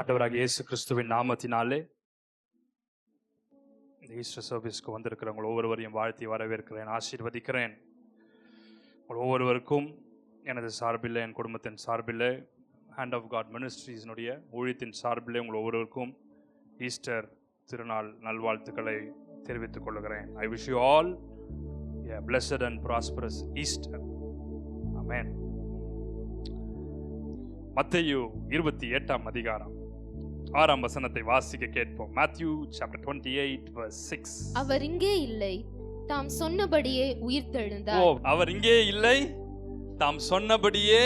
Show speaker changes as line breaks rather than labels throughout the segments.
ஆண்டவராகிய இயேசு கிறிஸ்துவின் நாமத்தினாலே இந்த ஈஸ்டர் சர்வீஸ்க்கு வந்திருக்கிறவங்க ஒவ்வொருவரையும் வாழ்த்தி வரவேற்கிறேன், ஆசீர்வதிக்கிறேன். உங்கள் ஒவ்வொருவருக்கும் எனது சார்பில், என் குடும்பத்தின் சார்பில், ஹேண்ட் ஆஃப் காட் மினிஸ்ட்ரீஸினுடைய ஊழியத்தின் சார்பில் உங்கள் ஒவ்வொருவருக்கும் ஈஸ்டர் திருநாள் நல்வாழ்த்துக்களை தெரிவித்துக் கொள்கிறேன். I wish you all a blessed and prosperous Easter. Amen. மத்தேயு 28 அதிகாரம் 6 வசனத்தை வாசிக்க கேட்போம். Matthew chapter 28 verse 6.
அவர் இங்கே இல்லை, தாம் சொன்னபடியே உயிர்த்தெழுந்தார்.
அவர் இங்கே இல்லை, தாம் சொன்னபடியே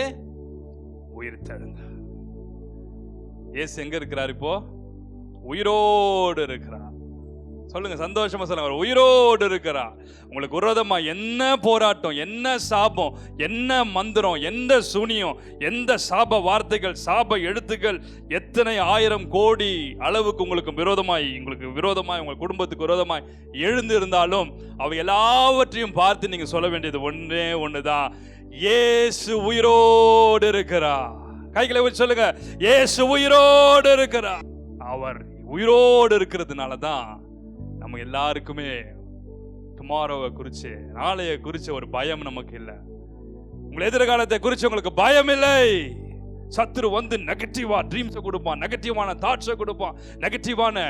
உயிர்த்தெழுந்தார். இயேசு எங்க இருக்கிறார்? இப்போ உயிரோடு இருக்கிறார். சொல்லுங்க, சந்தோஷமா சொல்லுங்க, அவர் உயிரோடு இருக்கிறார். உங்களுக்கு விரோதமா என்ன போராட்டம், என்ன சாபம், என்ன மந்திரம், எந்த சூனியம், எந்த சாப வார்த்தைகள், சாப எழுத்துக்கள், எத்தனை ஆயிரம் கோடி அளவுக்கு உங்களுக்கு விரோதமாய், உங்கள் குடும்பத்துக்கு விரோதமாய் எழுந்து இருந்தாலும் அவை எல்லாவற்றையும் பார்த்து நீங்க சொல்ல வேண்டியது ஒன்னே ஒண்ணுதான், இயேசு உயிரோடு இருக்கிறார். கைகளை வச்சு சொல்லுங்க, இயேசு உயிரோடு இருக்கிறார். அவர் உயிரோடு இருக்கிறதுனால தான் நம்ம எல்லாருக்குமே டுமாரோவை குறிச்சு, நாளைய குறிச்ச ஒரு பயம் நமக்கு இல்லை. உங்கள் எதிர்காலத்தை குறித்து உங்களுக்கு பயம் இல்லை. சத்துரு வந்து நெகட்டிவா ட்ரீம்ஸை கொடுப்பான், நெகட்டிவான தாட்ஸை கொடுப்பான், நெகட்டிவான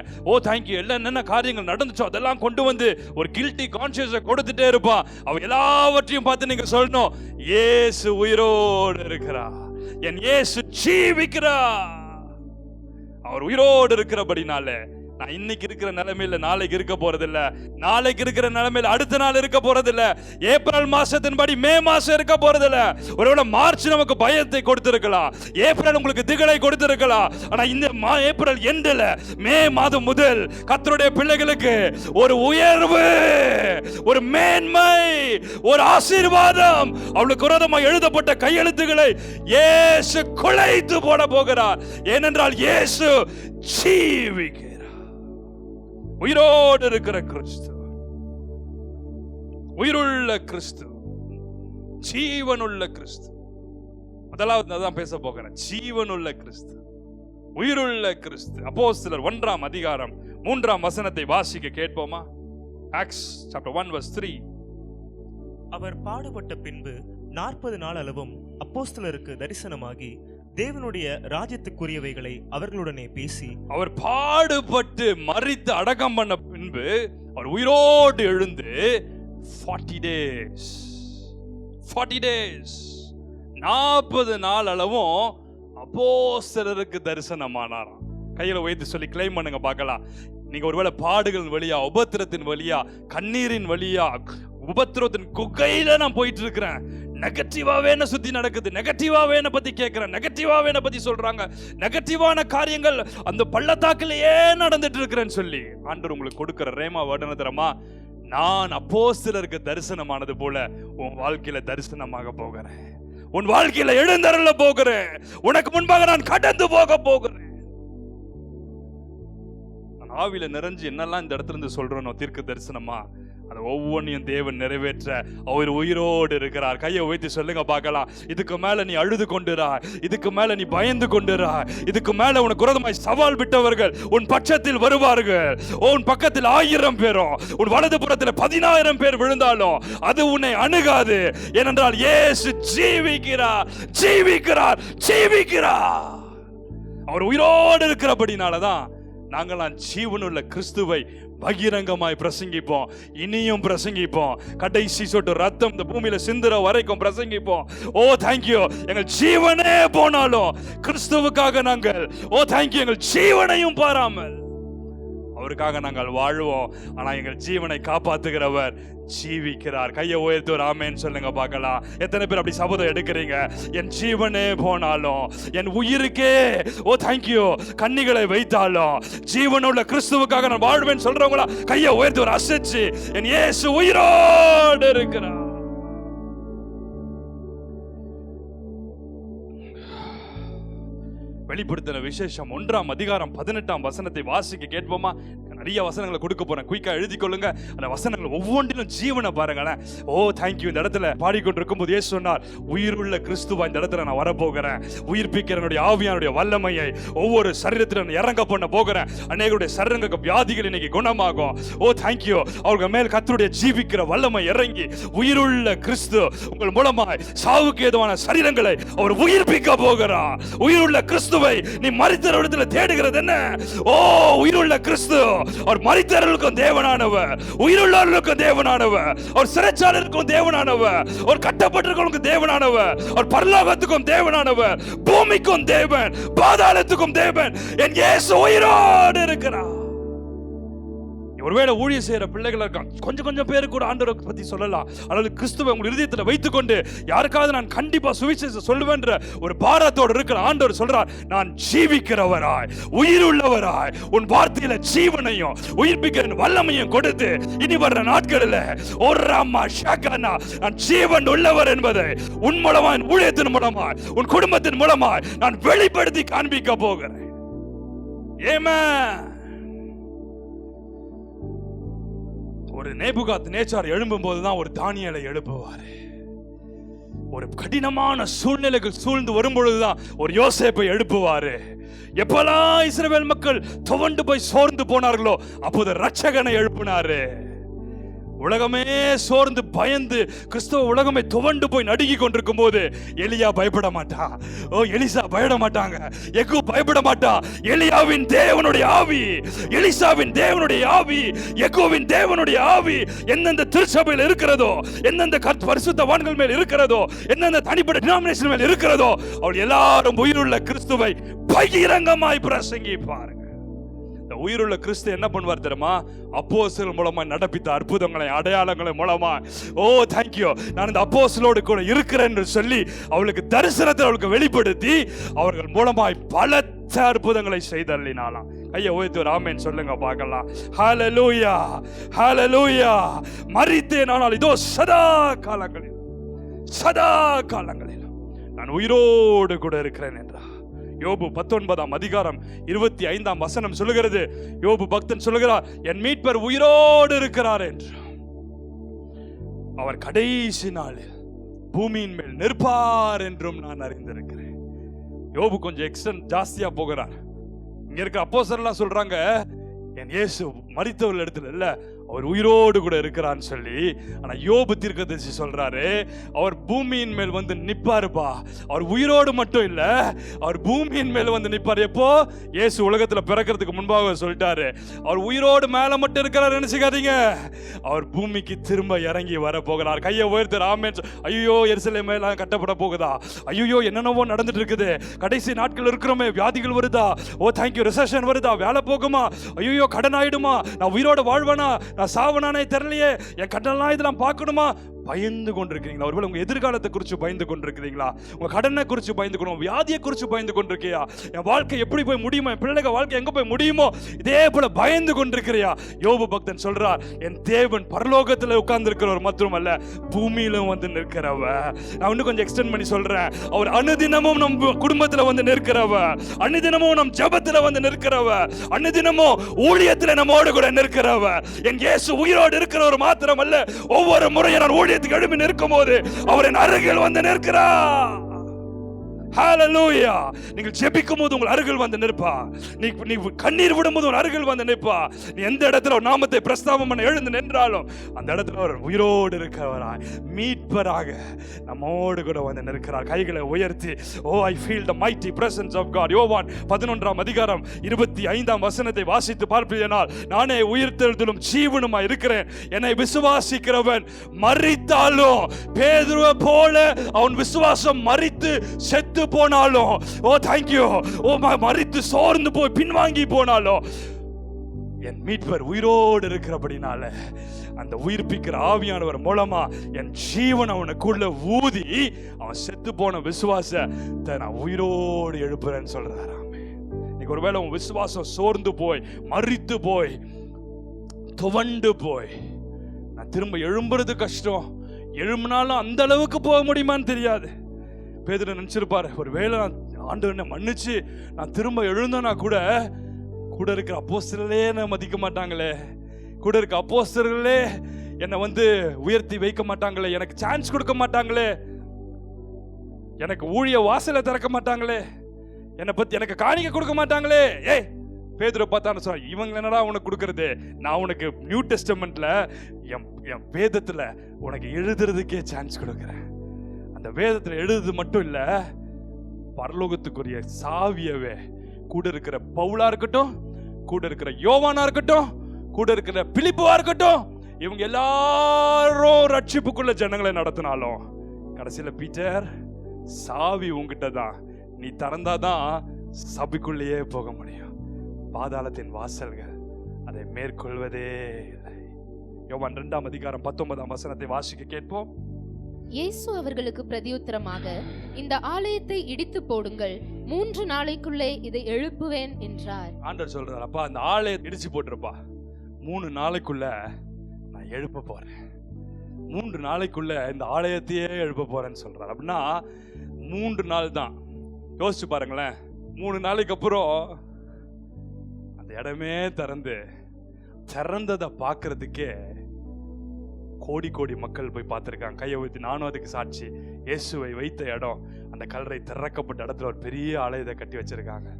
தேங்க்யூ எல்லாம் என்னென்ன காரியங்கள் நடந்துச்சோ அதெல்லாம் கொண்டு வந்து ஒரு கில்ட்டி கான்சியஸை கொடுத்துட்டே இருப்பான். அவ எல்லாவற்றையும் பார்த்து நீங்க சொல்லணும், இயேசு உயிரோடு இருக்கிறார், என் இயேசு ஜீவிக்கிறார். அவர் உயிரோடு இருக்கிறபடினால நான் இன்னைக்கு இருக்கிற நிலைமையில நாளைக்கு இருக்க போறதில்ல, நாளைக்கு இருக்கிற நிலைமையில அடுத்த நாள் இருக்க போறதில்ல, ஏப்ரல் மாசத்தின்படி மே மாசம் இருக்க போறதில்ல. ஒருவேளை மார்ச் நமக்கு பயத்தை கொடுத்திருக்கலாம், ஏப்ரல் உங்களுக்கு திகழை கொடுத்திருக்கலாம். ஆனா இந்த ஏப்ரல் எண்டுல மே மாதம் முதல் கர்த்தருடைய பிள்ளைகளுக்கு ஒரு உயர்வு, ஒரு மேன்மை, ஒரு ஆசீர்வாதம், அவளுக்கு விரோதமாக எழுதப்பட்ட கையெழுத்துக்களை இயேசு குலைத்து போட போகிறார். ஏனென்றால் இயேசு ஜீவிக்கிறார். உயிரோடு இருக்கிற கிறிஸ்து, உயிருள்ள கிறிஸ்து, ஜீவனுள்ள கிறிஸ்து. முதலாவது அதான் பேச போகிறேன், ஜீவனுள்ள கிறிஸ்து, உயிருள்ள கிறிஸ்து. அப்போஸ்தலர் 1 அதிகாரம் 3 வசனத்தை வாசிக்க கேட்போமா? Acts chapter 1 verse 3.
அவர் பாடுபட்ட பின்பு 40 நாள் அளவும் அப்போஸ்தலருக்கு தரிசனமாகி தேவனுடைய ராஜ்யத்துக்குரியவைகளை அவர்களுடனே பேசி, அவர்
பாடுபட்டு மரித்து அடக்கம் பண்ண பின்பு அவர் உயிரோடு எழுந்து 40 days 40 நாள் அளவும் அப்போஸ்தலருக்கு தரிசனமானாராம். கையில வைத்து சொல்லி கிளைம் பண்ணுங்க பார்க்கலாம். நீங்க ஒருவேளை பாடுகள் வழியா, உபத்திரத்தின் வழியா, கண்ணீரின் வழியா, உபத்திரத்தின் குகையில நான் போயிட்டு இருக்கிறேன், நெகட்டிவாவே என்ன சுத்தி நடக்குது, நெகட்டிவாவே என்ன பத்தி கேட்கிறேன், நெகட்டிவாவே என்ன பத்தி சொல்றாங்க, நெகட்டிவான காரியங்கள் அந்த பள்ளத்தாக்கிலேயே நடந்துட்டு இருக்கிறேன்னு சொல்லி ஆண்டவர் உங்களுக்கு கொடுக்கிற ரேமா வேர்டு தரமா, நான் அப்போஸ்தலருக்கு தரிசனமானது போல உன் வாழ்க்கையில தரிசனமாக போகிறேன், உன் வாழ்க்கையில எழுந்தருள போகிறேன், உனக்கு முன்பாக நான் கடந்து போக போகிறேன். நான் ஆவியில நிறைஞ்சு என்னெல்லாம் இந்த இடத்துல இருந்து சொல்றேனோ தீர்க்க தரிசனமா, அது ஒவ்வொன்றையும் தேவன் நிறைவேற்ற அவர் உயிரோடு இருக்கிறார். கையை வைத்து சொல்லுங்க பார்க்கலாம். இதுக்கு மேல நீ அழுது கொண்டுரா, இதுக்கு மேல நீ பயந்து கொண்டுரா, இதுக்கு மேல உனக்கு விரோதமாய் சவால் விட்டவர்கள் உன் பட்சத்தில் வருவார்கள். உன் பக்கத்தில் 1000 பேரும், உன் வலது புறத்தில் 10000 பேர் விழுந்தாலும் அது உன்னை அணுகாது. ஏனென்றால் இயேசு ஜீவிக்கிறார், ஜீவிக்கிறார், ஜீவிக்கிறார். அவர் உயிரோடு இருக்கிறபடினாலதான் நாங்களாம் ஜீவனுள்ள கிறிஸ்துவை பகிரங்கமாய் பிரசங்கிப்போம், இனியும் பிரசங்கிப்போம், கடைசி சொட்டு ரத்தம் இந்த பூமியில சிந்துற வரைக்கும் பிரசங்கிப்போம். தேங்க்யூ, எங்கள் ஜீவனே போனாலும் கிறிஸ்துவுக்காக நாங்கள் தேங்க்யூ எங்கள் ஜீவனையும் பாராமல் அவருக்காக நாங்கள் வாழ்வோம். ஆனா எங்கள் ஜீவனை காப்பாத்துகிறவர் ஜீவிக்கிறார். கையை உயர்த்தி ஒரு ஆமென் சொல்லுங்க பார்க்கலாம். எத்தனை பேர் அப்படி சபதம் எடுக்கிறீங்க? என் ஜீவனே போனாலும், என் உயிருக்கே தேங்க்யூ கன்னிகளை வைத்தாலும், ஜீவனுள்ள கிறிஸ்துவுக்காக நான் வாழ்வேன் சொல்றவங்களா கையை உயர்த்தி ஒரு அசைச்சு, என் இயேசு உயிரோடு இருக்கிறார். வெளிப்படுத்தின விசேஷம் 1 அதிகாரம் 18 வசனத்தை வாசிக்க கேட்போமா? நிறைய வசனங்களை கொடுக்க போறேன், குயிக்கா எழுதி கொள்ளுங்க. அந்த வசனங்கள் ஒவ்வொன்றிலும் ஜீவனை பாருங்களேன். ஓ தேங்க்யூ. இந்த இடத்துல பாடிக்கொண்டிருக்கும் போது இயேசு சொன்னார், உயிருள்ள கிறிஸ்துவா இந்த இடத்துல நான் வரப்போகிறேன், உயிர்ப்பிக்கிறனுடைய ஆவியானுடைய வல்லமையை ஒவ்வொரு சரீரத்திலும் இறங்க பண்ண போகிறேன். அநேகருடைய சரீரங்களுக்கு வியாதிகள் இன்னைக்கு குணமாகும். ஓ தேங்க்யூ. அவர்கள் மேல் கர்த்தருடைய ஜீவிக்கிற வல்லமை இறங்கி உயிருள்ள கிறிஸ்து உங்கள் மூலமாய் சாவுக்கு ஏதுவான சரீரங்களை அவர் உயிர்ப்பிக்க போகிறார். உயிருள்ள கிறிஸ்துவை நீ மரித்தவரிடத்தில் தேடுகிறது என்ன? ஓ உயிருள்ள கிறிஸ்து அவர் மரித்தவர்களுக்கும் தேவனானவர், உயிருள்ளவர்களுக்கும் தேவனானவர், அவர் சிறைச்சாலைக்கும் தேவனானவர், அவர் கட்டப்பட்டிருக்கிறவர்களுக்கும் தேவனானவர், அவர் பரலோகத்துக்கும் தேவனானவர், பூமிக்கும் தேவன், பாதாளத்துக்கும் தேவன். என் இயேசு உயிரோடு இருக்கிறார். ஒருவேளை ஊழியம் செய்யற பிள்ளைகள் இருக்காங்க, கொஞ்சம் பேரு கூட ஆண்டவரை பத்தி சொல்லலாம். அல்லது கிறிஸ்துவை உங்கள் இதயத்தில் வைத்துக்கொண்டு யாருக்காவது நான் கண்டிப்பா சுவிசேஷம் சொல்லுவேன்ற ஒரு பாரத்தோடு இருக்கிற ஆண்டவர் சொல்றார், நான் ஜீவிக்கிறவராய் உயிருள்ளவராய் உன் வார்த்தையில ஜீவனையும் உயிர்ப்பிக்கிற வல்லமையும் கொடுத்து இனி வர்ற நாட்களில் ஒரு அம்மா ஷகனா நான் ஜீவன் உள்ளவர் என்பதை உன் மூலமாய், ஊழியத்தின் மூலமாய், உன் குடும்பத்தின் மூலமாய் நான் வெளிப்படுத்தி காண்பிக்க போகிறேன். ஆமென். ஒரு நேபுகாத் நேச்சார் எழும்பும் போதுதான் ஒரு தானியேலை எழுப்புவார். ஒரு கடினமான சூழ்நிலைகள் சூழ்ந்து வரும் பொழுதுதான் ஒரு யோசேப்பை எழுப்புவாரு. எப்பெல்லாம் இஸ்ரவேல் மக்கள் துவண்டு போய் சோர்ந்து போனார்களோ அப்போது ரட்சகனை எழுப்பினாரு. உலகமே சோர்ந்து பயந்து கிறிஸ்தவ உலகமே துவண்டு போய் நடுங்கி கொண்டிருக்கும் போது எலியா பயப்பட மாட்டா, ஓ எலிசா பயப்பட மாட்டாங்க, எகு பயப்பட மாட்டா. எலியாவின் தேவனுடைய ஆவி, எலிசாவின் தேவனுடைய ஆவி, எகுவின் தேவனுடைய ஆவி எந்தெந்த திருச்சபையில் இருக்கிறதோ, எந்தெந்த பரிசுத்தவான்கள் மேல் இருக்கிறதோ, எந்தெந்த தனிப்பட்ட டினாமினேஷன் மேல் இருக்கிறதோ, அவள் எல்லாரும் உயிருள்ள கிறிஸ்துவை பகிரங்கமாய் பிரசங்கிப்பார்கள். உயிருள்ள கிறிஸ்து என்ன பண்ணுவார் தெரியுமா? அப்போஸ்தலர் மூலமா நடப்பித்த அற்புதங்களை அடையாளங்களை மூலமா, ஓ தேங்க்யூ, நான் இந்த அப்போஸ்தலரோடு கூட இருக்கிறேன் என்று சொல்லி அவளுக்கு தரிசனத்தை அவளுக்கு வெளிப்படுத்தி அவர்கள் மூலமாய் பலத்த அற்புதங்களை செய்தள்ளினாலாம். கையை உயர்த்தி ஒரு ஆமென் சொல்லுங்க பார்க்கலாம். ஹல்லேலூயா, ஹல்லேலூயா. மரித்தேன் ஆனால் இதோ சதா காலங்களில் நான் உயிரோடு கூட இருக்கிறேன் என்றார். யோபு 19 அதிகாரம் 25 வசனம் சொல்லுகிறது, யோபு பக்தன் சொல்லுகிறார், என் மீட்பர் உயிரோடு இருக்கிறார் என்று. அவர் கடைசி நாளில் பூமியின் மேல் நிற்பார் என்றும் நான் அறிந்திருக்கிறேன். யோபு கொஞ்சம் எக்ஸ்டென்ட் ஜாஸ்தியா போகிறார். இங்க இருக்க அப்போஸ்தலர்லாம் சொல்றாங்க, என் இயேசு மரித்தவர்கள் இடத்துல இல்ல, அவர் உயிரோடு கூட இருக்கிறான்னு சொல்லி. ஆனா யோபு தீர்க்கதரிசி சொல்றாரு, அவர் பூமியின் மேல் வந்து நிப்பாருப்பா. அவர் உயிரோடு மட்டும் இல்ல, அவர் பூமியின் மேல் வந்து நிப்பார். எப்போ? இயேசு உலகத்துல பிறக்கிறதுக்கு முன்பாக சொல்லிட்டாரு, அவர் உயிரோடு மேல மட்டும் இருக்கிறார் நினைச்சுக்காதீங்க, அவர் பூமிக்கு திரும்ப இறங்கி வர போகிறார். கையை உயர்த்து ஆமென். ஐயோ எருசலேம் மேல கட்டப்பட போகுதா, ஐயோ என்னென்னவோ நடந்துட்டு இருக்குது, கடைசி நாட்கள் இருக்கிறோமே, வியாதிகள் வருதா, ஓ தேங்க்யூ, ரிசெஷன் வருதா, வேலை போகுமா, ஐயோ கடன் ஆயிடுமா, நான் உயிரோடு வாழ்வனா, நான் சாவனானே தெரியலையே, என் கடன்லாம் இதெல்லாம் பார்க்கணுமா, பயந்து கொண்டிருக்கிறீங்களா? ஒருவேளை உங்க எதிர்காலத்தை குறித்து பயந்து கொண்டிருக்கிறீங்களா? உங்க கடனை குறித்து பயந்து கொண்டு, வியாதியை குறித்து பயந்து கொண்டிருக்கியா? என் வாழ்க்கை எப்படி போய் முடியுமோ, என் பிள்ளைகள் வாழ்க்கை எங்க போய் முடியுமோ, இதே போல பயந்து கொண்டிருக்கிறியா? யோபு பக்தன் சொல்றார், என் தேவன் பரலோகத்தில் உட்கார்ந்து இருக்கிறவர் மற்றும் அல்ல, பூமியிலும் வந்து நிற்கிறவ. நான் இன்னும் கொஞ்சம் எக்ஸ்டெண்ட் பண்ணி சொல்றேன், அவர் அனுதினமும் நம் குடும்பத்தில் வந்து நிற்கிறவ, அனுதினமும் நம் ஜெபத்தில் வந்து நிற்கிறவ, அனுதினமும் ஊழியத்தில் நம்மோடு கூட நிற்கிறவ. என் இயேசு உயிரோடு இருக்கிறவர் மாத்திரம் அல்ல, ஒவ்வொரு முறையும் நான் ஊழியத்துக்கு எழுப்பி நிற்கும் போது அவரின் அருகில் வந்து நிற்கிறார். ஹல்லேலூயா. நீங்கள் ஜெபிக்கும் போது உங்கள் அருகில் வந்து நிற்பா. நீ கண்ணீர் விடும்போது உன் அருகில் வந்து நிற்பா. நீ எந்த இடத்துல ஒரு நாமத்தை பிரஸ்தாபம் பண்ண எழுந்து நின்றாலும் அந்த இடத்துல ஒரு உயிரோடு இருக்கிறவராய் மீட்பராக நம்மோடு கூட வந்து நிற்கிறார். கைகளை உயர்த்தி, oh I feel the mighty presence of God. யோவான் 11 அதிகாரம் 25 வசனத்தை வாசித்து பார்ப்பீனால், நானே உயிர்த்தெழுதலும் ஜீவனுமாய் இருக்கிறேன், என்னை விசுவாசிக்கிறவன் மரித்தாலும் பேதுருவை போல அவன் விசுவாசம் மரித்து செத்து போனாலும், ஓ தேங்க்யூ, ஓ மரித்து சோர்ந்து போய் பின்வாங்கி போனாலும் என் மீட்பர் உயிரோடு இருக்கிறபடினால அந்த உயிர்ப்பிக்கிற ஆவியானவர் மூலமா என் ஜீவன் அவனுக்குள்ள ஊதி அவன் செத்து போன விசுவாசத்தை நான் உயிரோடு எழுப்புறேன்னு சொல்றாராமே. இன்னைக்கு ஒருவேளை உன் விசுவாசம் சோர்ந்து போய் மரித்து போய் துவண்டு போய், நான் திரும்ப எழும்புறது கஷ்டம், எழும்பினாலும் அந்த அளவுக்கு போக முடியுமான்னு தெரியாது. பேதுரு நினைச்சிருப்பாரு, ஒரு வேளை நான் ஆண்டவனை மன்னிச்சு நான் திரும்ப எழுந்தேன்னா கூட கூட இருக்கிற அப்போஸ்தலர்களே என்னை மதிக்க மாட்டாங்களே, கூட இருக்க அப்போஸ்தலர்களே என்னை உயர்த்தி வைக்க மாட்டாங்களே, எனக்கு சான்ஸ் கொடுக்க மாட்டாங்களே, எனக்கு ஊழிய வாசலை திறக்க மாட்டாங்களே, என்னை பத்தி எனக்கு காணிக்க கொடுக்க மாட்டாங்களே. ஏய், பேதுரு பார்த்தான்னு சொன்னா, இவங்க என்னடா உனக்கு கொடுக்கறது? நான் உனக்கு நியூ டெஸ்டமெண்ட்ல என் வேதத்துல உனக்கு எழுதுறதுக்கே சான்ஸ் கொடுக்குறேன். அந்த வேதத்துல எழுதுறது மட்டும் இல்ல, பரலோகத்துக்குரிய சாவியவே கூட இருக்கிற பவுலா இருக்கட்டும், கூட இருக்கிற யோவானா இருக்கட்டும், கூட இருக்கிற பிலிப்புவா இருக்கட்டும், இவங்க எல்லாரும் ரட்சிப்புக்குள்ள ஜனங்களை நடத்தினாலும் கடைசியில பீட்டர், சாவி உங்ககிட்ட தான், நீ திறந்தாதான் சபைக்குள்ளேயே போக முடியும். பாதாளத்தின் வாசல்கள் அதை மேற்கொள்வதே இல்லை. யோவான் 2ஆம் அதிகாரம் 19ஆம் வசனத்தை வாசிக்க கேட்போம்.
இயேசு அவர்களுக்கு பிரதியுத்தரமாக, இந்த ஆலயத்தை இடித்து போடுங்கள், 3 நாளைக்குள்ளே இதை எழுப்புவேன் என்றார்.
ஆண்டவர் சொல்றார், அப்பா அந்த ஆலயத்தை இடிச்சு போட்டுருப்பா, 3 நாளைக்குள்ள நான் எழுப்ப போறேன். 3 நாளைக்குள்ள இந்த ஆலயத்தையே எழுப்ப போறேன்னு சொல்றார். அப்படின்னா 3 நாள் தான். யோசிச்சு பாருங்களேன், 3 நாளைக்கு அப்புறம் அந்த இடமே திறந்ததை பார்க்கறதுக்கே கோடி கோடி மக்கள் போய் பார்த்திருக்காங்க. கையை வைத்து, நானும் அதுக்கு சாட்சி. இயேசுவை வைத்த இடம், அந்த கல்லறை திறக்கப்பட்ட இடத்துல ஒரு பெரிய ஆலயத்தை கட்டி வச்சிருக்காங்க.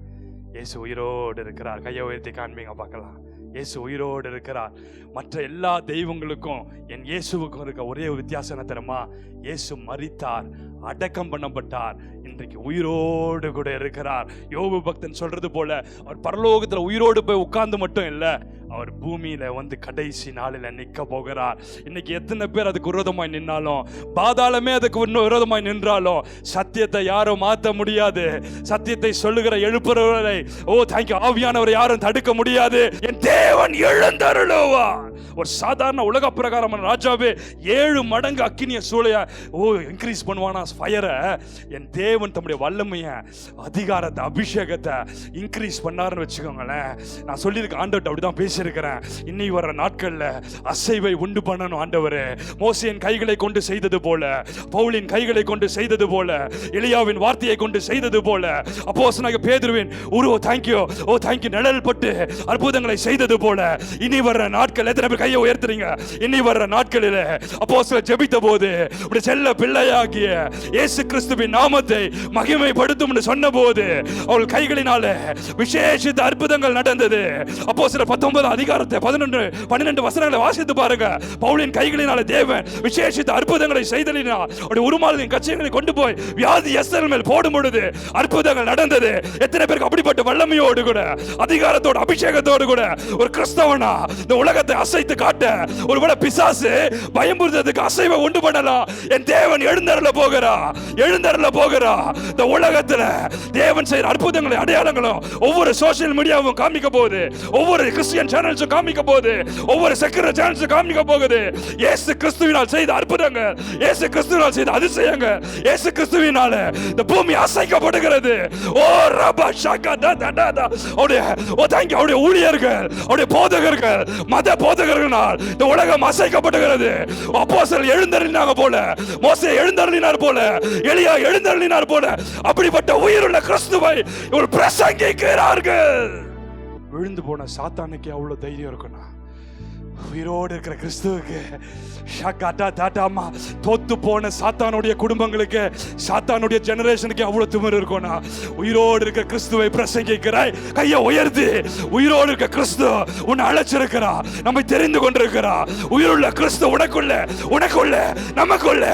இயேசு உயிரோடு இருக்கிறார். கையை உயர்த்தி காண்பீங்க பார்க்கலாம். இயேசு உயிரோடு இருக்கிறார். மற்ற எல்லா தெய்வங்களுக்கும் என் இயேசுவுக்கும் இருக்க ஒரே வித்தியாசம் என்ன தெரியுமா? இயேசு மரித்தார், அடக்கம் பண்ணப்பட்டார், இன்றைக்கு உயிரோடு கூட இருக்கிறார். யோபு பக்தன் சொல்றது போல, அவர் பரலோகத்துல உயிரோடு போய் உட்கார்ந்து மட்டும் இல்ல, அவர் பூமியில கடைசி நாளில நிக்க போகிறார். இன்னைக்கு எத்தனை பேர் அதுக்கு விரோதமாய் நின்னாலும், பாதாளமே அதுக்கு விரோதமாய் நின்றாலும், சத்தியத்தை யாரும் மாற்ற முடியாது. சத்தியத்தை சொல்லுகிற எழுப்புறவரை, ஓ தேங்க்யூ, ஆவியானவரை யாரும் தடுக்க முடியாது. என் தேவன் எழுந்தருளுவார். ஒரு சாதாரண உலக பிரகாரமான ராஜாவே 7 மடங்கு அக்கினிய சூளைய இன்க்ரீஸ் பண்ணுவானா ஃபயரை. என் தேவன் தம்முடைய வல்லமைய, அதிகாரத்தை, அபிஷேகத்தை இன்க்ரீஸ் பண்ணாருன்னு வச்சுக்கோங்களேன். நான் சொல்லியிருக்கேன், ஆண்டவர்கிட்ட அப்படிதான் பேசியிருக்கிறேன். இன்னி வர்ற நாட்கள்ல அசைவை உண்டு பண்ணணும் ஆண்டவரே. மோசேயின் கைகளை கொண்டு செய்தது போல, பவுலின் கைகளை கொண்டு செய்தது போல, எலியாவின் வார்த்தையை கொண்டு செய்தது போல, அப்போஸ்தலனாகிய பேதுருவின் தேங்க்யூ நிழல் பட்டு அற்புதங்களை செய்தது போல, இனி வர்ற நாட்கள், எத்தனை பேர் கையை உயர்த்துறீங்க? இனி வர்ற நாட்களில் அப்போஸ்தலர் ஜெபித்த போது, உடைய செல்ல பிள்ளையாகிய இயேசு கிறிஸ்துவின் நாமத்தை மகிமைப்படுத்தும் என்று சொன்ன போது, அவள் கைகளினால விசேஷித்த அற்புதங்கள் நடந்தது. அப்போஸ்தலர் 19 அதிகாரத்தை 11-12 வசனங்களை வாசித்து பாருங்க. பவுலின் கைகளினால தேவன் விசேஷித்த அற்புதங்களை செய்தலினால், அவருடைய உருமாலின் கச்சைகளை கொண்டு போய் வியாதி எஸ்தர் மேல் போடும் பொழுது அற்புதங்கள் நடந்தது. எத்தனை பேருக்கு அப்படிப்பட்ட வல்லமையோடு கூட, அதிகாரத்தோடு, அபிஷேகத்தோடு கூட ஒரு கிறிஸ்தவனா இந்த உலகத்தை அசைத்து காட்ட, ஒருவேளை பிசாசு பயமுறுத்ததுக்கு அசைவை உண்டு பண்ணலாம். என் தேவன் எழுந்தருள போகிறா. இந்த உலகத்துல தேவன் செய்யற அற்புதங்களை, அடையாளங்களும் ஒவ்வொரு சோசியல் மீடியாவும் காமிக்க போகுது, ஒவ்வொரு கிறிஸ்டியன் சேனல்ஸும் காமிக்க போகுது, ஒவ்வொரு செக்குலர் சேனல்ஸும் காமிக்க போகுது. இயேசு கிறிஸ்துவினால் செய்த அற்புதங்கள், இயேசு கிறிஸ்துவினால் செய்த அதிசயங்கள், இயேசு கிறிஸ்துவினால இந்த பூமி அசைக்கப்படுகிறது. ஓ ரபா ஷாகா தடடா, அவருடைய ஊழியர்கள், அவருடைய போதகர்கள், மத போதகர்களால் இந்த உலகம் அசைக்கப்படுகிறது. அப்போஸ்தலர் எழுந்தருளினாங்க போல, மோசே எழுந்தருளினார் போல, எலியா எழுந்தருளினார் போல, அப்படிப்பட்ட உயிருள்ள கிறிஸ்துவை ஒரு பிரசங்கிக்கிறார்கள். விழுந்து போன சாத்தானுக்கு அவ்வளவு தைரியம் இருக்கணும். உயிரோடு இருக்கிற கிறிஸ்துவுக்கு தோத்து போன சாத்தானுடைய குடும்பங்களுக்கு, சாத்தானுடைய ஜெனரேஷனுக்கு அவ்வளவு திமிரு இருக்கணும். உயிரோடு இருக்கிற கிறிஸ்துவை பிரசங்கிக்கிறாய். கையை உயர்த்தி, உயிரோடு இருக்க கிறிஸ்து உன்னை அழைச்சிருக்கிறா, நம்மை தெரிந்து கொண்டிருக்கிறா. உயிருள்ள கிறிஸ்து உனக்குள்ள நமக்குள்ள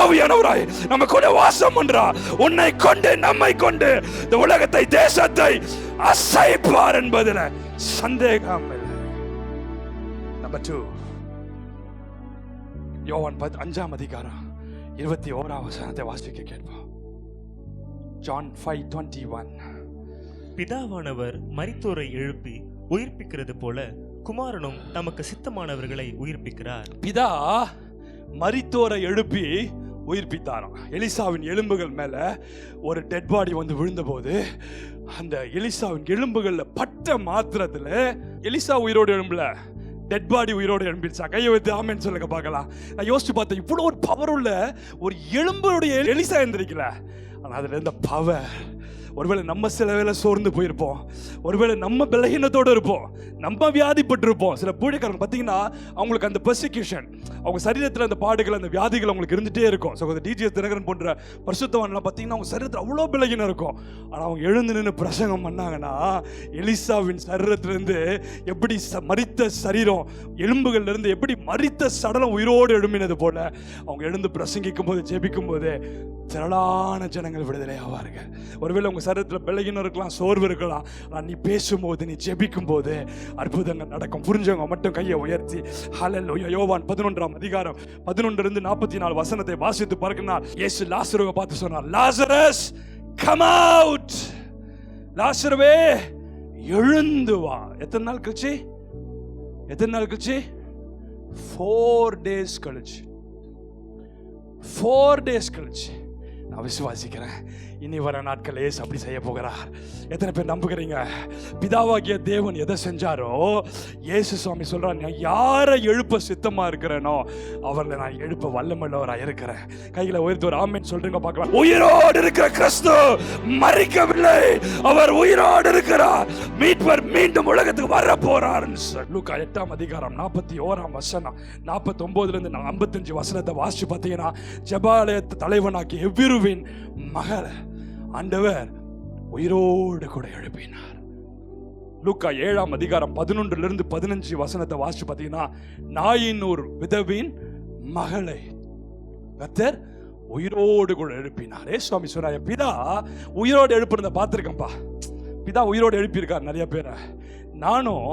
ஆவியானவராய் நமக்குள்ள வாசம் பண்றா. உன்னை கொண்டு, நம்மை கொண்டு இந்த உலகத்தை, தேசத்தை அசைப்பார் என்பதில் சந்தேகம் இல்லை. நம்பர் 2, யோவான் 5ஆம் அதிகாரம் 21ஆம் வசனத்தை வாசிக்க கேட்போம். ஜான் 5:21.
பிதாவானவர் மரித்தோரை எழுப்பி உயிர்ப்பிக்கிறது போல, குமாரனும் தமக்கு சித்தமானவர்களை உயிர்ப்பிக்கிறார்.
பிதா மரித்தோரை எழுப்பி உயிர்ப்பித்தாராம். எலிசாவின் எலும்புகள் மேல ஒரு டெட் பாடி விழுந்த போது, அந்த எலிசாவின் எலும்புகள்ல பட்ட மாத்திரத்துல எலிசா உயிரோடு எழும்பல, டெட் பாடி உயிரோடு எழும்பிடுச்சா? கையை வைத்து ஆமென் சொல்லுங்க பார்க்கலாம். நான் யோசிச்சு பார்த்தேன், இவ்வளவு ஒரு பவர் உள்ள ஒரு எலும்புடைய எலிசா எந்திரிக்கல, ஆனா அதுல இருந்த பவர், ஒருவேளை நம்ம சில வேளை சோர்ந்து போயிருப்போம், ஒருவேளை நம்ம பலகீனத்தோடு இருப்போம், நம்ம வியாதிப்பட்டிருப்போம். சில ஊழியக்காரங்க பார்த்தீங்கன்னா அவங்களுக்கு அந்த பெர்சிக்யூஷன், அவங்க சரீரத்தில் அந்த பாடுகள், அந்த வியாதிகள் அவங்களுக்கு இருந்துகிட்டே இருக்கும். ஸோ டிஜிஎஸ் தினகரன் போன்ற பரிசுத்தவான்லாம் பார்த்தீங்கன்னா அவங்க சரீரத்தில் அவ்வளோ பலகீனம் இருக்கும். ஆனால் அவங்க எழுந்து நின்று பிரசங்கம் பண்ணாங்கன்னா எலிசாவின் சரீரத்திலிருந்து எப்படி மரித்த சரீரம், எலும்புகள்லேருந்து எப்படி மரித்த சடலம் உயிரோடு எழும்பினது போல அவங்க எழுந்து பிரசங்கிக்கும் போது, ஜெபிக்கும் போது திரளான ஜனங்கள் விடுதலை ஆவார்கள். ஒருவேளை உங்கள் சரீரத்தில் பலகீனம் இருக்கலாம், சோர்வு இருக்கலாம், ஆனால் நீ பேசும்போது, நீ ஜெபிக்கும் போது அற்புதங்கள் நடக்கும். புரிஞ்சவங்க மட்டும் கையை உயர்த்தி ஹல்லேலூயா. யோவான் 11ஆம் அதிகாரம் 11-44 வசனத்தை வாசித்து பார்க்கணும். இயேசு லாசருவை பார்த்து சொன்னார், லாசரஸ் கம் அவுட், லாசருவே எழுந்து வா. எத்தனை நாள் கழிச்சு? 4 days கழிச்சு. 4 days கழிச்சு. நான் விசுவாசிக்கிறேன் இனி வர நாட்கள் இயேசு அப்படி செய்ய போகிறார். எத்தனை பேர் நம்புகிறீங்க? பிதாவாகிய தேவன் எதை செஞ்சாரோ இயேசு சுவாமி சொல்றார், நான் யாரை எழுப்ப சித்தமா இருக்கிறேனோ அவர்களை நான் எழுப்ப வல்லமையுள்ளவராக இருக்கிறேன். கையில உயர்த்தி ஒரு ஆமென் சொல்றீங்க பார்க்கலாம். உயிரோடு இருக்கிற கிறிஸ்து மரிக்கவில்லை, அவர் உயிரோடு இருக்கிறார். மீட்பர் மீண்டும் உலகத்துக்கு வர போறார். லூக்கா 8ஆம் அதிகாரம் 41ஆம் வசனம் 49 55 வசனத்தை வாசிச்சு பார்த்தீங்கன்னா, ஜெபாலய தலைவனாகிய எவ்விருவின் மகளை ஆண்டவர் உயிரோடு கூட எழுப்பினார். லூக்கா 7ஆம் அதிகாரம் 11-15 வசனத்தை வாசிச்சு பார்த்தீங்கன்னா, நாயினூர் விதவின் மகளை கர்த்தர் உயிரோடு கூட எழுப்பினார். சுவாமி சொன்னார், பிதா உயிரோடு எழுப்புறத பார்த்துருக்கேன்ப்பா. பிதா உயிரோடு எழுப்பியிருக்கார் நிறைய பேரை, நானும்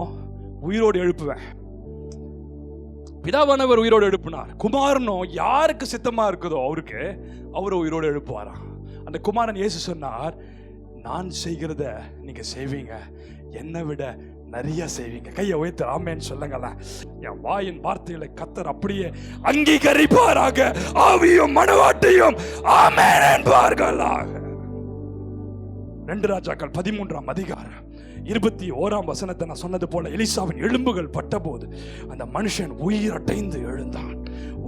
உயிரோடு எழுப்புவேன். பிதாவானவர் உயிரோடு எழுப்பினார். குமாரனும் யாருக்கு சித்தமா இருக்குதோ அவருக்கு அவர் உயிரோடு எழுப்புவாராம். அந்த குமாரன் இயேசு சொன்னார், நான் செய்கிறத நீங்க செய்வீங்க, என்னை விட நிறைய செய்வீங்க. கையை உயர்த்தி ஆமென் சொல்லுங்களேன். என் வாயின் வார்த்தைகளை கர்த்தர் அப்படியே அங்கீகரிப்பாராக, ஆவியும் மனவாட்டையும் ஆமென் என்பார்களாக. 2 ராஜாக்கள் 13ஆம் அதிகாரம் 21ஆம் வசனத்தை நான் சொன்னது போல, எலிசாவின் எலும்புகள் பட்டபோது அந்த மனுஷன் உயிரடைந்து எழுந்தான்.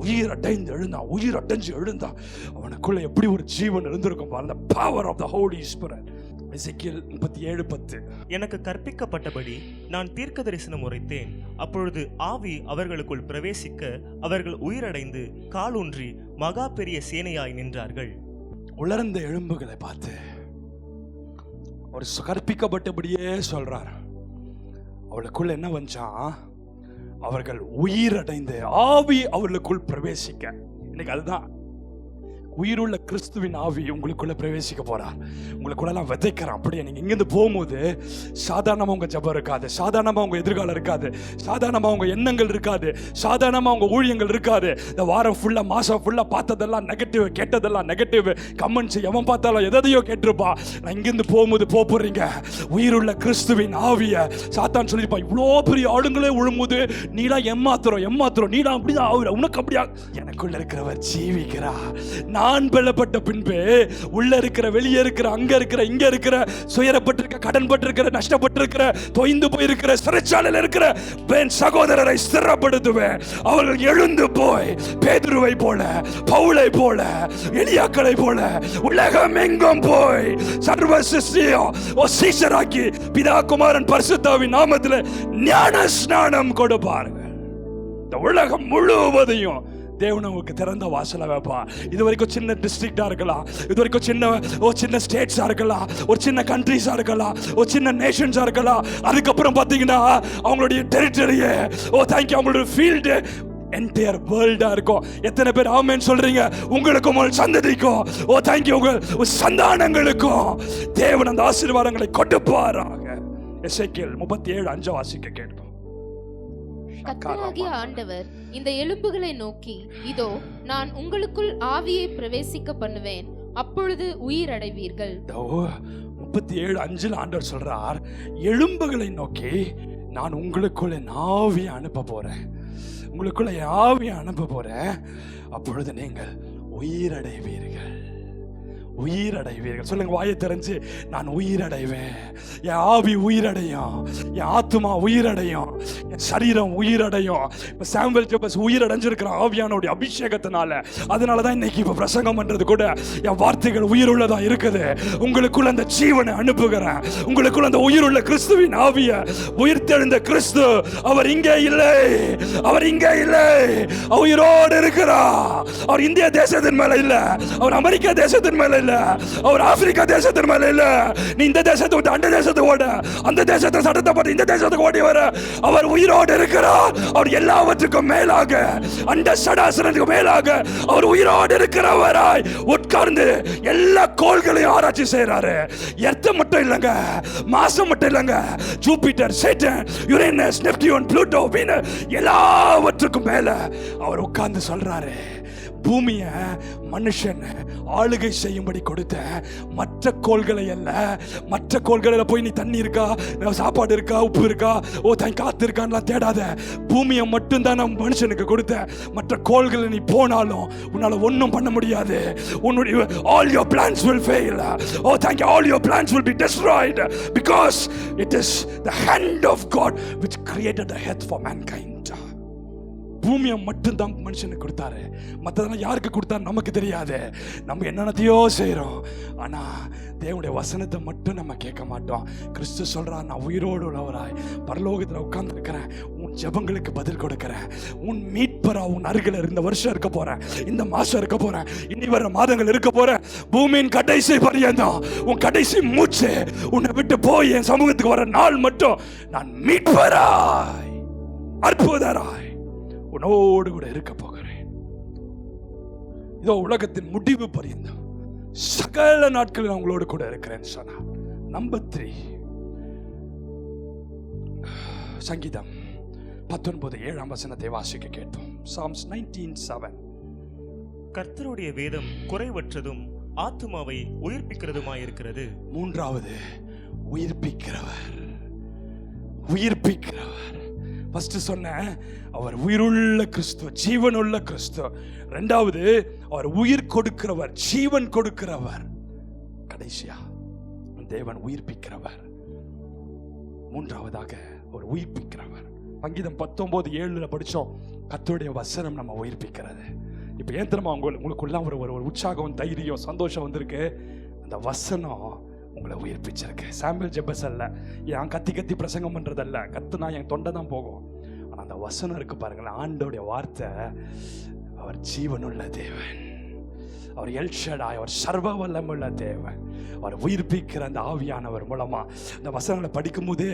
உயிரடைஞ்சு எழுந்தான். அவனுக்குள்ள எப்படி ஒரு ஜீவன் இருந்திருக்கும் பாருங்க. the power of the Holy Spirit. எசேக்கியேல் 37:10.
எனக்கு கற்பிக்கப்பட்டபடி நான் தீர்க்க தரிசனம் உரைத்தேன். அப்பொழுது ஆவி அவர்களுக்குள் பிரவேசிக்க அவர்கள் உயிரடைந்து காலூன்றி மகா பெரிய சேனையாய் நின்றார்கள்.
உலர்ந்த எலும்புகளை பார்த்து அவர் கற்பிக்கப்பட்டபடியே சொல்றார். அவளுக்குள்ள என்ன வந்தான்? அவர்கள் உயிரடைந்து ஆவி அவர்களுக்குள் பிரவேசிக்க. இன்னைக்கு அதுதான் உயிருள்ள கிறிஸ்துவின் ஆவி உங்களுக்குள்ள பிரவேசிக்க போறார். உங்களுக்குள்ளெல்லாம் விதைக்கிறான். அப்படியே நீங்க இங்கிருந்து போகும்போது சாதாரணமா உங்க ஜெபம் இருக்காது, சாதாரணமா உங்க எதிர்காலம் இருக்காது, சாதாரணமா உங்க எண்ணங்கள் இருக்காது, சாதாரணமா உங்க ஊழியங்கள் இருக்காது. இந்த வாரம் ஃபுல்லா, மாசம் ஃபுல்லா பார்த்ததெல்லாம் நெகட்டிவ், கேட்டதெல்லாம் நெகட்டிவ் கமெண்ட்ஸ், எவன் பார்த்தாலும் எதையோ கேட்டிருப்பா. நான் இங்கிருந்து போகும்போது போறீங்க உயிருள்ள கிறிஸ்துவின் ஆவிய. சாத்தான் சொல்லிருப்பான், இவ்வளோ பெரிய ஆளுங்களே விழும்போது நீலாம் ஏமாத்துறோம், நீலாம் அப்படிதான், உனக்கு அப்படியா? எனக்குள்ள இருக்கிறவர் ஜீவிக்கிறா. நான் பலப்பட்ட பின்பு உள்ள இருக்கிற, வெளியே இருக்கிற, அங்க இருக்கிற, இங்க இருக்கிற, சுயரப்பட்டிருக்க, கடன் பட்டிருக்கிற, நஷ்டப்பட்டிருக்கிற, தொய்ந்து போயிருக்கிற, சிறைச்சாலையில் இருக்கிற பெண் சகோதரரை ஸ்திரப்படுத்துவேன். அவர்கள் எழுந்து போய் பேதுருவை போல, பவுலை போல, எலியாக்களை போல உலகம் எங்கும் போய் சர்வ சிஷ்யம் சீஷராக்கி பிதா குமாரன் பரிசுத்தாவின் நாமத்தில் ஞான ஸ்நானம் கொடுப்பார்கள். இந்த உலகம் முழுவதையும் தேவன் உங்களுக்கு திறந்த வாசலை வைப்பா. இது வரைக்கும் சின்ன டிஸ்ட்ரிக்டா இருக்கலாம், இது வரைக்கும் சின்ன ஸ்டேட்ஸா இருக்கலாம், ஒரு சின்ன கண்ட்ரிஸா இருக்கலாம், ஒரு சின்ன நேஷன்ஸா இருக்கலாம். அதுக்கப்புறம் பாத்தீங்கன்னா அவங்களுடைய டெரிட்டரியே தேங்க்யூ, அவங்களுடைய ஃபீல்டு என்டையர் வேர்ல்டா இருக்கும். எத்தனை பேர் ஆமென் சொல்றீங்க? உங்களுக்கும் உங்கள் சந்ததிக்கும் தேங்க்யூ, உங்கள் சந்தானங்களுக்கும் தேவன் அந்த ஆசீர்வாதங்களை கொடுப்பாராக. எசேக்கியேல் 37:5 வாசிக்க கேட்போம்.
கர்த்தராகிய ஆண்டவர் இந்த எலும்புகளை நோக்கி, இதோ நான் உங்களுக்குள் ஆவியை பிரவேசிக்க பண்ணுவேன், அப்பொழுது உயிரடைவீர்கள்.
37:5 ஆண்டவர் சொல்றார், எலும்புகளை நோக்கி நான் உங்களுக்குள்ள ஆவியை அனுப்ப போறேன், உங்களுக்குள்ள ஆவியை அனுப்ப போறேன், அப்பொழுது நீங்கள் உயிரடைவீர்கள்.
உயிரடைவீர்கள். சொல்லுங்க வாயை தெரிஞ்சு, நான் உயிரடைவேன். என் ஆவி உயிரடையும், என் ஆத்துமா உயிரடையும், என் சரீரம் உயிரடையும். இப்ப சாமுவேல் ஜெபஸ் உயிரடைஞ்சிருக்கிற ஆவியானோட அபிஷேகத்தினால. அதனாலதான் இன்னைக்கு இப்ப பிரசங்கம் பண்றது கூட என் வார்த்தைகள் உயிருள்ளதா இருக்குது. உங்களுக்குள்ள அந்த ஜீவனை அனுப்புகிறேன். உங்களுக்குள்ள அந்த உயிருள்ள கிறிஸ்துவின் ஆவிய, உயிர்த்தெழுந்த கிறிஸ்து அவர் இங்கே இல்லை, அவர் இங்கே இல்லை, அவர் உயிரோடு இருக்கிறார். அவர் இந்திய தேசத்தின் மேல இல்ல, அவர் அமெரிக்கா தேசத்தின் மேல இல்ல, அவர் ஆப்பிரிக்கா தேசத்தின் மேல இல்ல. நீ இந்த தேசத்தை விட்டு அந்த தேசத்துக்கு ஓட, அந்த தேசத்தை சட்டத்தை போட்டு இந்த தேசத்துக்கு ஓடி வர. அவர் உயிரோடு இருக்கிறார். அவர் எல்லாவற்றுக்கும் மேலாக, அந்த சடாசனத்துக்கு மேலாக அவர் உயிரோடு இருக்கிறவராய் உட்கார்ந்து எல்லா கோள்களையும் ஆராய்ச்சி செய்யறாரு. எர்த் மட்டும் இல்லங்க, மாசம் மட்டும் இல்லங்க, Jupiter, Saturn, Uranus, Neptune, Pluto, Venus எல்லாவற்றுக்கும் மேல அவர் உட்கார்ந்து சொல்றாரு, பூமிய மனுஷன் ஆளுகை செய்யும்படி கொடுத்த மற்ற கோள்களை அல்ல. மற்ற கோள்களில் போய் நீ தண்ணி இருக்கா, சாப்பாடு இருக்கா, உப்பு இருக்கா, காத்து இருக்கான்னு தேடாத. பூமியை மட்டும்தான் நம்ம மனுஷனுக்கு கொடுத்த. மற்ற கோள்களை நீ போனாலும் உன்னால ஒன்றும் பண்ண முடியாது. உன்னுடைய all your plans will fail. Oh thank you, all your plans will be destroyed because it is the hand of God which created the earth for mankind. பூமியை மட்டும்தான் மனுஷனுக்கு கொடுத்தாரு. மற்றதெல்லாம் யாருக்கு கொடுத்தாரு நமக்கு தெரியாது. நம்ம என்னென்னத்தையோ செய்கிறோம், ஆனால் தேவனுடைய வசனத்தை மட்டும் நம்ம கேட்க மாட்டோம். கிறிஸ்து சொல்றார், நான் உயிரோடு உள்ளவராய் பரலோகத்தில் உட்கார்ந்து இருக்கிறேன், உன் ஜெபங்களுக்கு பதில் கொடுக்கிறேன். உன் மீட்பரா உன் அருகில் இந்த வருஷம் இருக்க போறேன், இந்த மாசம் இருக்க போறேன், இனி வர மாதங்கள் இருக்க போறேன். பூமியின் கடைசி பரியந்தம் உன் கடைசி மூச்சு உன்னை விட்டு போய் என் சமூகத்துக்கு வர நாள் மட்டும் நான் மீட்பராய் அற்புதராய் உன்னோடு கூட இருக்க போகிறேன். இதோ உலகத்தின் முடிவு பரியந்தம் சகல நாட்களில் நான் உங்களோடு கூட இருக்கிறேன் சொன்னார். நம்பர் 3, சங்கீதம் 19:7 வாசிக்க கேட்டோம். Psalms 19:7.
கர்த்தருடைய வேதம் குறைவற்றதும் ஆத்துமாவை உயிர்ப்பிக்கிறதுமாயிருக்கிறது.
மூன்றாவது, உயிர்ப்பிக்கிறவர். உயிர்ப்பிக்கிறவர். ஃபர்ஸ்ட் சொன்ன அவர் உயிருள்ள கிறிஸ்து, ஜீவனுள்ள கிறிஸ்து. இரண்டாவது அவர் உயிர் கொடுக்கிறவர், ஜீவன் கொடுக்கிறவர். கடைசியா தேவன் உயிர்ப்பிக்கிறவர். மூன்றாவதாக அவர் உயிர்ப்பிக்கிறவர். சங்கீதம் 19:7 படிச்சோம், கர்த்தருடைய வசனம் நம்ம உயிர்ப்பிக்கிறது. இப்ப ஏன் தெரியுமா உங்களுக்குள்ள ஒரு உற்சாகம், தைரியம், சந்தோஷம் வந்திருக்கு? அந்த வசனம் உங்களை உயிர்ப்பிச்சிருக்கு. சாமுவேல் ஜெபஸ் அல்ல, என் கத்தி கத்தி பிரசங்கம் பண்றதல்ல, கத்துனா என் தொண்டை தான் போகும். ஆனா அந்த வசனம் இருக்கு பாருங்களேன், ஆண்டோடைய வார்த்தை. அவர் ஜீவனுள்ள தேவன், அவர் எல் ஷடாய், அவர் சர்வ வல்லமுள்ள தேவன். அவர் உயிர்ப்பிக்கிற அந்த ஆவியானவர் மூலமா இந்த வசனங்களை படிக்கும் போதே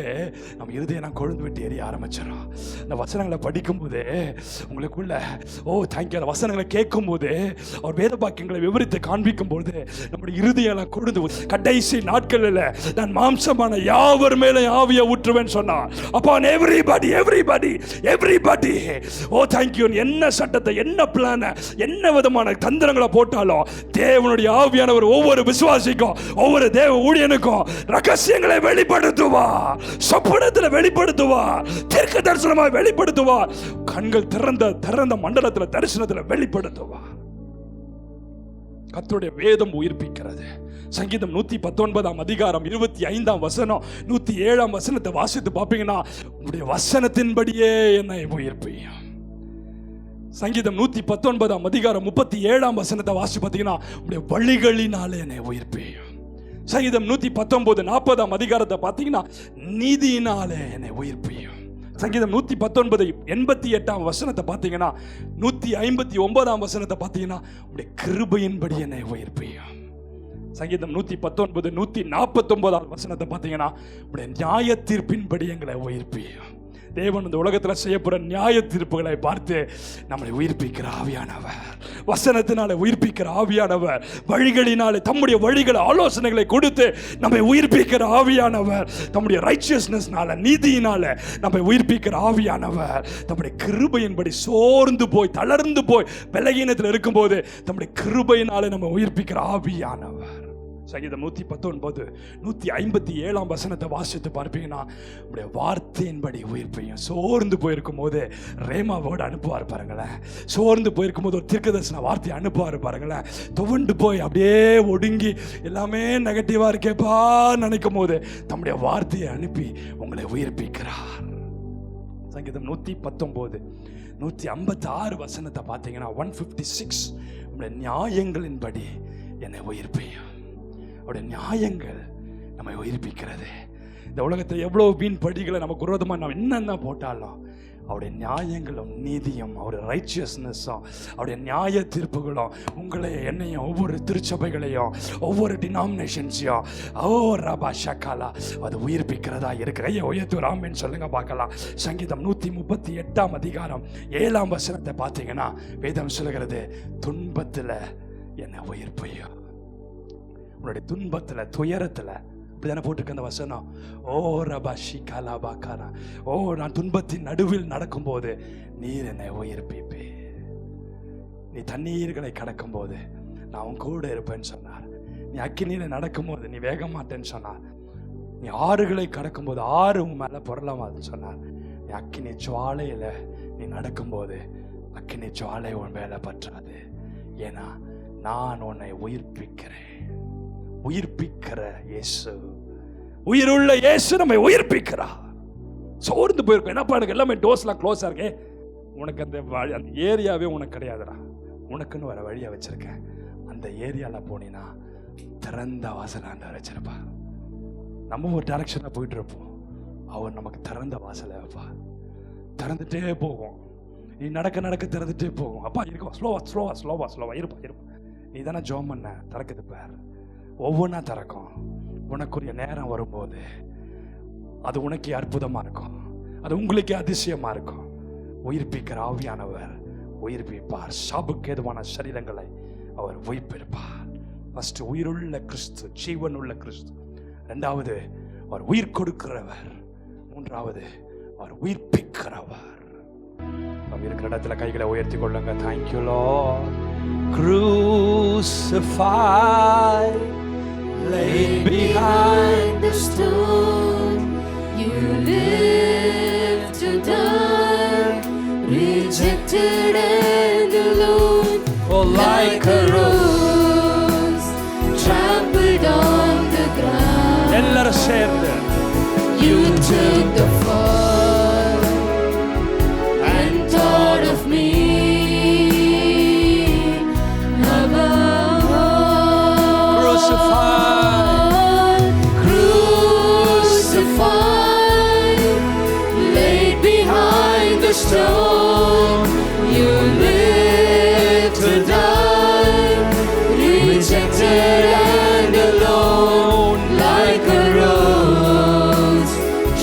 நம்ம இருதயம் கொழுந்து விட்டு எரிய ஆரம்பிச்சிடும். இந்த வசனங்களை படிக்கும் போதே உங்களுக்குள்ள தேங்க்யூ, அந்த வசனங்களை கேட்கும் போது அவர் வேத வாக்கியங்களை விவரித்து காண்பிக்கும் போது நம்முடைய இருதயம் கொழுந்து, கடைசி நாட்களில் நான் மாம்சமான யாவர் மேலே ஆவியை ஊற்றுவேன் சொன்னார். Upon everybody everybody everybody. Thank you. என்ன சட்டத்தை, என்ன பிளான, என்ன விதமான தந்திரங்களை போட்டாலும் தேவனுடைய ஆவியானவர் ஒவ்வொரு விசுவாசிக்கும், ஒவ்வொரு தேவ ஊழியனுக்கும் ரகசியங்களை வெளிப்படுத்துவா, சொப்பனத்தில் வெளிப்படுத்துவா, தீர்க்க தரிசனமாக வெளிப்படுத்துவா, கண்கள் திறந்த மண்டலத்தில் தரிசனத்தில் வெளிப்படுத்துவா. கர்த்தருடைய வேதம் உயிர்ப்பிக்கிறது. சங்கீதம் 119:25 107 வாசித்து பார்ப்பீங்கன்னா, உங்களுடைய வசனத்தின்படியே என்னை உயிர்ப்பியும். சங்கீதம் 119:37 வாசி பார்த்தீங்கன்னா, உடைய வழிகளினாலே என்னை உயிர்ப்பியும். சங்கீதம் 119:40 பார்த்தீங்கன்னா, நீதியினாலே என்னை உயிர்ப்பியும். சங்கீதம் 119:88 பார்த்தீங்கன்னா, 159 பார்த்தீங்கன்னா, உடைய கிருபையின்படி என்னை உயிர்ப்பியும். சங்கீதம் 119:149 பார்த்தீங்கன்னா, உடைய நியாய தீர்ப்பின்படி எங்களை உயிர்ப்பியும். தேவன் இந்த உலகத்தில் செய்யப்படுற நியாய தீர்ப்புகளை பார்த்து நம்மளை உயிர்ப்பிக்கிற ஆவியானவர், வசனத்தினால உயிர்ப்பிக்கிற ஆவியானவர், வழிகளினாலே தம்முடைய வழிகளை ஆலோசனைகளை கொடுத்து நம்மை உயிர்ப்பிக்கிற ஆவியானவர், தம்முடைய ரைச்சியஸ்னஸ்னால நீதியினால நம்மை உயிர்ப்பிக்கிற ஆவியானவர், தம்முடைய கிருபையின்படி சோர்ந்து போய் தளர்ந்து போய் பலகீனத்தில் இருக்கும்போது தம்முடைய கிருபையினாலே நம்ம உயிர்ப்பிக்கிற ஆவியானவர். சங்கீதம் 119 157 வசனத்தை வாசித்து பார்ப்பீங்கன்னா உடைய வார்த்தையின்படி உயிர்ப்பையும். சோர்ந்து போயிருக்கும் போது ரேமாவோடு அனுப்புவார் பாருங்களேன். சோர்ந்து போயிருக்கும் போது ஒரு தீர்க்கதரிசன வார்த்தையை அனுப்புவார் பாருங்களேன். துவண்டு போய் அப்படியே ஒடுங்கி எல்லாமே நெகட்டிவா இருக்கேப்பா நினைக்கும் போது தம்முடைய வார்த்தையை அனுப்பி உங்களை உயிர்ப்பிக்கிறார். சங்கீதம் 119 156 வசனத்தை பார்த்தீங்கன்னா 156 உடைய நியாயங்களின்படி என்னை உயிர்ப்பையும். அவருடைய நியாயங்கள் நம்மை உயிர்ப்பிக்கிறது. இந்த உலகத்தில் எவ்வளோ வீண் படிகளை நமக்கு விரோதமாக நம்ம என்னென்ன போட்டாலும் அவருடைய நியாயங்களும் நீதியும் அவருடைய ரைச்சியஸ்னஸும் அவருடைய நியாய தீர்ப்புகளும் உங்களை என்னையும் ஒவ்வொரு திருச்சபைகளையும் ஒவ்வொரு டினாமினேஷன்ஸையும் ரபா ஷக்காலா அது உயிர்ப்பிக்கிறதா இருக்கிற உயர்த்து ராமன் சொல்லுங்க பார்க்கலாம். சங்கீதம் 138 அதிகாரம் 7 வசனத்தை பார்த்தீங்கன்னா வேதம் சொல்லுகிறது, துன்பத்தில் என்னை உயிர்ப்பையும். உன்னுடைய துன்பத்துல துயரத்துல இப்படிதானே போட்டிருக்க அந்த வசனம். ஓ ரபா ஷிகாலா பாக்காரா, ஓ நான் துன்பத்தின் நடுவில் நடக்கும்போது நீர் என்னை உயிர்ப்பிப்பே. நீ தண்ணீர்களை கடக்கும் போது நான் உன் கூட இருப்பேன்னு சொன்னார். நீ அக்கினியில நடக்கும் போது நீ வேக மாட்டேன்னு சொன்னார். நீ ஆறுகளை கடக்கும் போது ஆறு உன் மேல பொருளாமாதுன்னு சொன்னார். நீ அக்கினி ஜுவாலையில நீ நடக்கும்போது அக்கினி ஜுவாலை உன் மேல பற்றாது. ஏன்னா நான் உன்னை உயிர்ப்பிக்கிறேன். உயிர்ப்பிக்கிற இயேசு, உயிருள்ள இயேசு நம்மை உயிர்ப்பிக்கிறார். சோர்ந்து போயிருக்கும், என்னப்பா எனக்கு எல்லாமே டோர்ஸ்லாம் க்ளோஸா இருக்கே, உனக்கு அந்த ஏரியாவே உனக்கு கிடையாதுடா, உனக்குன்னு வர வழியை வச்சிருக்கேன். அந்த ஏரியால போனீங்கன்னா திறந்த வாசல் ஆண்டவர் வச்சிருப்பா. நம்ம ஒரு டைரக்ஷன்ல போயிட்டு இருப்போம், அவர் நமக்கு திறந்த வாசலை வைப்பா. திறந்துட்டே போகும், நீ நடக்க நடக்க திறந்துட்டே போகும். அப்பா இருக்கும், ஸ்லோவா ஸ்லோவா ஸ்லோவா ஸ்லோவா இருப்பா இருப்பா. நீ தானே ஜோம் பண்ண திறக்குது பார், ஒவ்வொன்றா திறக்கும். உனக்குரிய நேரம் வரும்போது அது உனக்கு அற்புதமா இருக்கும், அது உங்களுக்கு அதிசயமா இருக்கும். உயிர்ப்பிக்கிற ஆவியானவர் உயிர்ப்பிப்பார். சாபுக்கு ஏதுவான சரீரங்களை அவர் உயிர்ப்பிப்பார். ஃபர்ஸ்ட் உயிருள்ள கிறிஸ்து, ஜீவன் உள்ள கிறிஸ்து. இரண்டாவது அவர் உயிர் கொடுக்கிறவர். மூன்றாவது அவர் உயிர்ப்பிக்கிறவர். இருக்கிற இடத்துல கைகளை உயர்த்தி கொள்ளுங்க. Thank you Lord. Crucified, laid behind the stone,
you lived to die, rejected and alone,
like a
rose trampled on the ground.
எல்லாரும் சேர்ந்து
You took the fall and thought of me above all. Crucified, laid behind the stone. You lived to die, rejected and alone, like a rose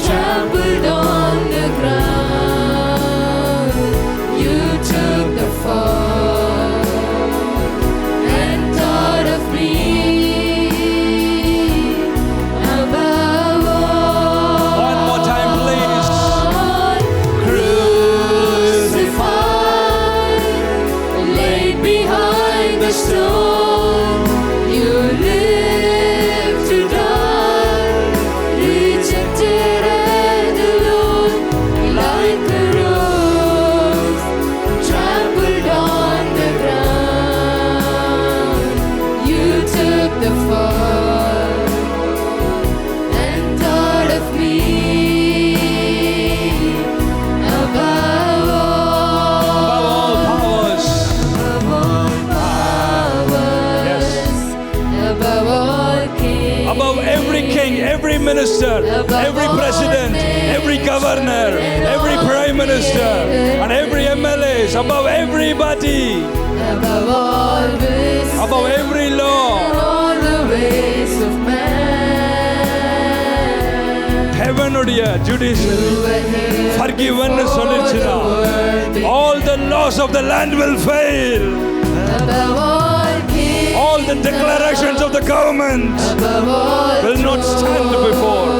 trampled on the ground. You took the fall and thought of me above all.
One more time, please.
Crucified, laid behind the stone. You lived to die, rejected and alone, like a rose trampled on the ground. You took the fall and thought of me above all.
Powers.
Above powers,
Yes.
above all kings,
Above every king, every minister, every president, every governor, every prime minister, and every MLAs, above everybody,
above all wisdom,
above every law,
all the ways of man.
heavenuடைய judiciary
You were here
forgiven
before
சொல்லிருச்சுனா
the world began.
all the laws of the land will fail,
Above all kings,
all the declarations of the government
above all
will not stand before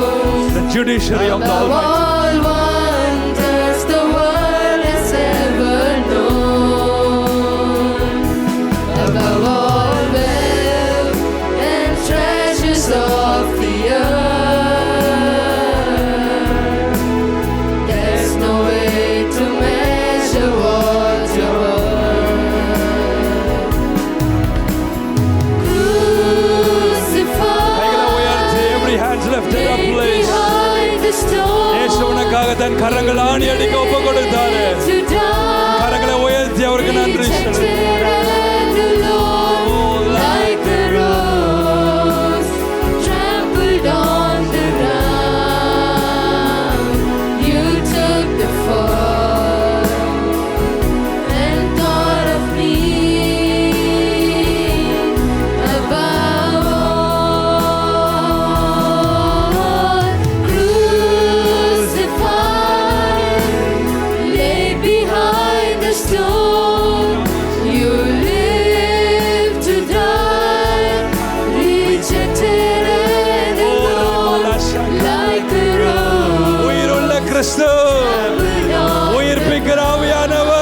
the judiciary of the
above
Almighty.
all wonders the world has ever known, above all wealth and treasure
நமக்காக தன் கரங்கள் ஆணி அடிக்க ஒப்பு கொடுத்தாரு. கரங்களை உயர்த்தி அவருக்கு நன்றி சொல்லுங்க. கிறிஸ்து உயிர்ப்பிக்கிற ஆவியானவர்.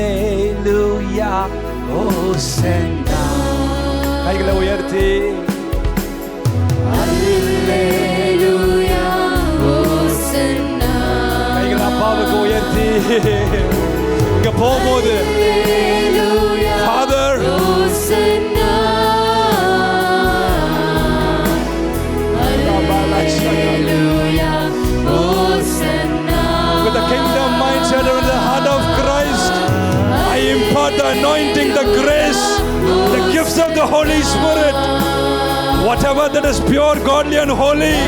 Hallelujah, Hosanna. கைகளை உயர்த்தி Hallelujah, Hosanna. கைகளை அப்பாவுக்கு உயர்த்தி இங்க போகும்போது Father, Hosanna. Hallelujah, Hosanna. With the kingdom mindset and the heart of Christ, I impart the anointing, the grace, the gifts of the Holy Spirit. Whatever that is pure, godly and holy,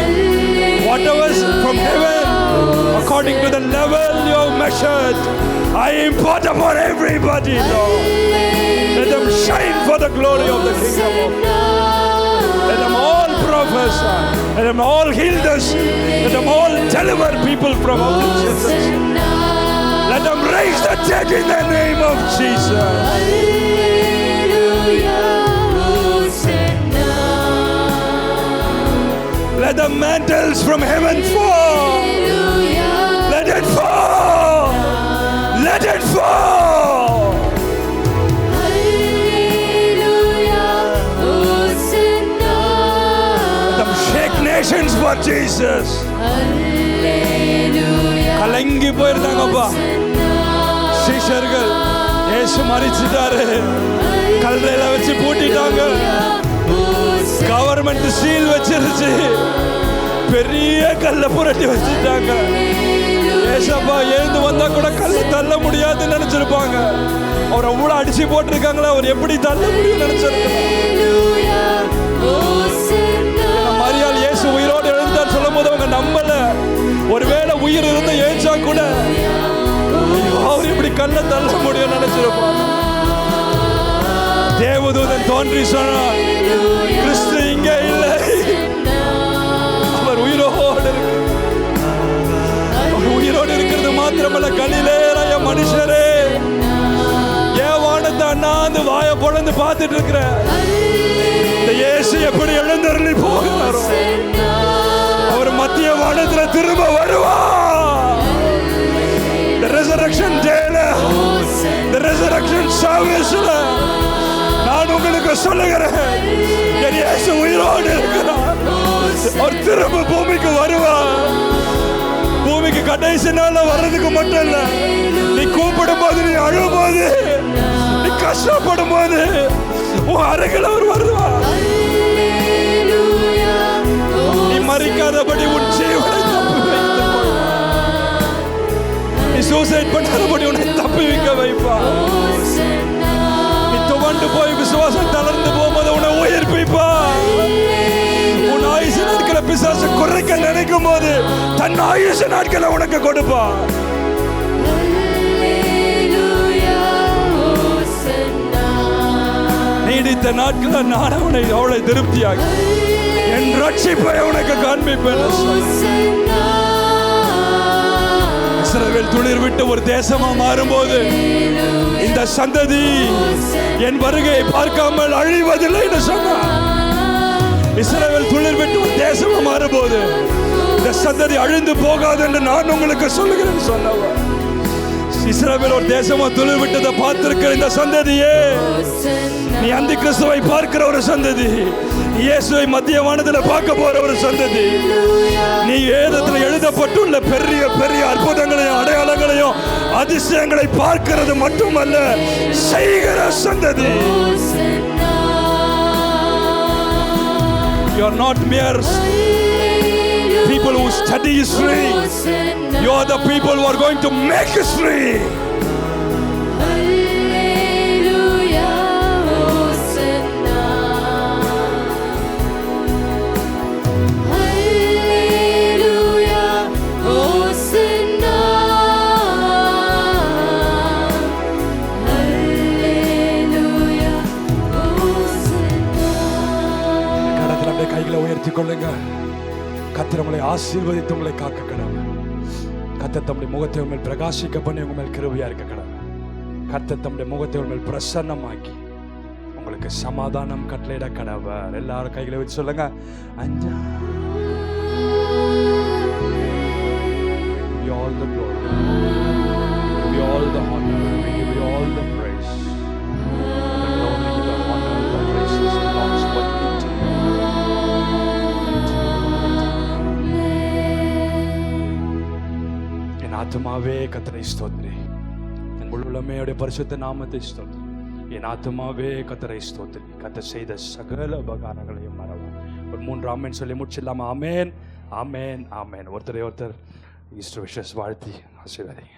whatever is from heaven, according to the level you have measured, I impart upon everybody, Lord. Let them shine for the glory of the kingdom of God. Let them all prophesy. Let them all heal the sick. Let them all deliver people from afflictions. Let them raise the dead in the name of Jesus. Let the mantles from heaven fall. Let it fall. Let it fall. Let them shake nations for Jesus. கலங்கி போயிருந்தாங்கப்பா சீஷர்கள். இயேசு மரிச்சிட்டாரு, கல்லறையில வச்சு பூட்டிட்டாங்க, government seal வச்சிருச்சு, பெரிய கல்ல புரட்டி வச்சுட்டாங்க. ஏசப்பா எழுந்து வந்தா கூட கல்ல தள்ள முடியாதுன்னு நினைச்சிருப்பாங்க. அவர் அவ்வளவு அடிச்சு போட்டிருக்காங்களா, அவர் எப்படி தள்ள முடியும் நினைச்சிருக்காங்க. மரியாள் இயேசு உயிரோடு எழுந்தார் சொல்லும் போது அவங்க நம்பல. ஒருவேளை உயிர் இருந்து ஏஞ்சா கூட அவர் இப்படி கல்ல தள்ள முடியும் நினைச்சிருப்பாங்க. தேவதூதன் தோன்றி சொன்னார், கிறிஸ்து இங்கே இல்லை, அவர் உயிரோடு உயிரோடு இருக்கிறது மாத்திரமல்ல, கலிலேய மனுஷரே, ஏன் வானத்தை அண்ணாந்து வாய பொழந்து பார்த்துட்டு இருக்கிற இந்த இயேசு எப்படி எழுந்தருளி போகிறாரோ அவர் மத்திய வானத்துல திரும்ப வருவார். The resurrection day-ல, the resurrection service-ல நான் உங்களுக்கு சொல்லுகிறேன், என் இயேசு உயிரோடு இருக்கிறார். அவர் திரும்ப பூமிக்கு வருவார். பூமிக்கு கடைசி நாள்ல வர்றதுக்கு மட்டும் இல்ல, நீ கூப்பிடும் போது, நீ அழும் போது, நீ கஷ்டப்படும் போது உன் அருகில் அவர் வருவார். நீ மறிக்காதபடி உன் ஜீவனை தப்பி வைத்துக் கொள்வார். நீ சூசைட் பண்ணாதபடி உன்னை தப்பி வைக்க வைப்பார். நீ துவண்டு போய் விசுவாசம் தளர்ந்து போகும்போது உன்னை உயிர்ப்பிப்பார். உன் ஆயுசு நாட்களை பிசாசு குறைக்க நினைக்கும் போது தன் ஆயுசு நாட்களை உனக்கு கொடுப்பார். நீடித்த நாட்களை நான் அவனை அவளை திருப்தியாகி என் ரட்சிப்பை உனக்கு காண்பிப்பேன். இஸ்ரவேல் துளிர் விட்டு ஒரு தேசமா மாறும்போது இந்த சந்ததி என் வருகையை பார்க்காமல் அழிவதில்லை என்று சொன்னார். இஸ்ரவேல் துளிர் விட்டு ஒரு தேசமா மாறும்போது இந்த சந்ததி அழிந்து போகாது என்று நான் உங்களுக்கு சொல்லுகிறேன் சொன்னவர். இஸ்ரவேல் ஒரு தேசமா துளிர் விட்டதை பார்த்திருக்கிற இந்த சந்ததியே, நீ அந்தி கிறிஸ்துவை பார்க்கிற ஒரு சந்ததி, நீ இயேசுவை மத்திய வானத்தில் பார்க்க போற ஒரு சந்ததி, நீ வேதத்தில் எழுதப்பட்டுள்ள பெரிய பெரிய அற்புதங்களையும் அடையாளங்களையும் அதிசயங்களை பார்க்கிறது மட்டுமல்ல, செய்கிற சந்ததி. You are not mere people who study history. You are the people who are going to make history. கைகளை உயர்த்தி கொள்ளுங்க. கர்த்தர் உங்களை ஆசீர்வதித்து உங்களை காக்க கடவுள். கர்த்தர் தம்முடைய முகத்தை உங்கள் பிரகாசிக்க பண்ணி உங்க மேல் கிருபையா இருக்க கடவுள். கர்த்தர் தம்முடைய முகத்தை உங்கள் மேல் பிரசன்னமாக்கி உங்களுக்கு சமாதானம் கட்டளையிட கடவுள். எல்லாரும் கைகளை வச்சு சொல்லுங்க. அஞ்சா all the glory, we give you all the honor, we give you all the praise. The glory, the honor, the praises belongs only to you. என் ஆத்துமாவே கர்த்தரை ஸ்தோத்திரி, என் உள்ளமே அவருடைய பரிசுத்த நாமத்தை ஸ்தோத்திரி. என் ஆத்துமாவே கர்த்தரை ஸ்தோத்திரி, கர்த்தர் செய்த சகல உபகாரங்களையும் மறவார். ஒரு 3 ஆமென் சொல்லி முடிச்சிடலாமா? ஆமென், ஆமென், ஆமென். ஒருத்தரை ஒருத்தர் ஈஸ்டர் விஷஸ் வாழ்த்தி ஆசீர்வதிங்க.